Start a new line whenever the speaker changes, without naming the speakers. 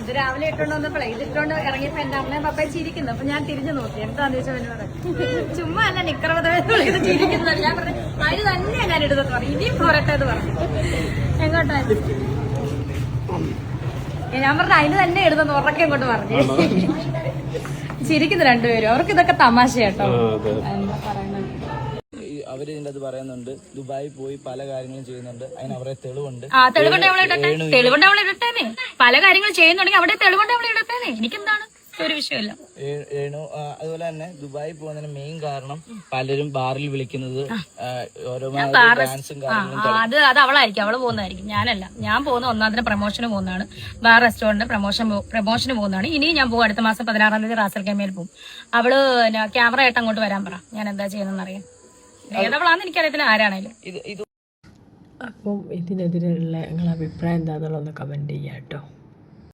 ഇത് രാവിലെ ഇട്ടോണ്ട് വന്നപ്പോഴേ ഇതിട്ടോണ്ട് ഇറങ്ങിയപ്പോ എന്റെ അമ്മയും പപ്പയും ചിരിക്കുന്നു. അപ്പൊ ഞാൻ തിരിഞ്ഞു നോക്കി, എന്താന്ന് ചോദിച്ചാൽ ചുമ്മാ അല്ല നിക്കറവത് ചിരിക്കുന്നത്. ഞാൻ പറഞ്ഞു അതിന് തന്നെയാ ഞാൻ എടുത്തെന്ന് പറഞ്ഞു, ഇനിയും പോരട്ടെ എന്ന് പറഞ്ഞു. എങ്ങോട്ടാ ഞാൻ പറഞ്ഞു അതിന് തന്നെ എടുത്തെന്ന് ഉറക്കെ ഇങ്ങോട്ട് പറഞ്ഞു. ചിരിക്കുന്നു രണ്ടുപേരും. അവർക്ക് ഇതൊക്കെ തമാശ കേട്ടോ. എന്താ പറയുന്നത്,
അവര് ഇതിന്റെ അത് പറയുന്നുണ്ട്, ദുബായി പോയി പല കാര്യങ്ങളും ചെയ്യുന്നുണ്ട്, അതിന് അവരെ തെളിവുണ്ട്.
തെളിവുണ്ട് അവളെ ഇടട്ടെ, തെളിവുണ്ട് അവളെ ഇടട്ടേനെ. പല കാര്യങ്ങൾ ചെയ്യുന്നുണ്ടെങ്കിൽ അവിടെ തെളിവുണ്ട് അവളെ ഇടട്ടേനെ. എനിക്കെന്താണ് ഒരു വിഷയമില്ല.
അതുപോലെ തന്നെ ദുബായി പോകുന്നതിന് മെയിൻ കാരണം പലരും ബാറിൽ വിളിക്കുന്നത് ഓരോ ഡാൻസും കാര്യങ്ങളും.
അത് അവളായിരിക്കും, അവള് പോകുന്നതായിരിക്കും, ഞാനല്ല. ഞാൻ പോകുന്ന ഒന്നാമത്തെ പ്രമോഷന് പോകുന്നതാണ്, ബാർ റെസ്റ്റോറന്റ് പ്രമോഷന് പോകുന്നതാണ്. ഇനിയും ഞാൻ പോകും. അടുത്ത മാസം 16-ാം തീയതി റാസൽ കൈമയിൽ പോകും. അവള് ക്യാമറ ആയിട്ട് അങ്ങോട്ട് വരാൻ പറ, ഞാൻ എന്താ ചെയ്യുന്നതെന്ന് അറിയാം. ഏതവളാന്ന് എനിക്കറിയത്തില്ല, ആരാണേലും.
അപ്പം ഇതിനെതിരെയുള്ള നിങ്ങളുടെ അഭിപ്രായം എന്താണെന്നുള്ളതൊന്ന് കമൻറ്റ് ചെയ്യാം കേട്ടോ.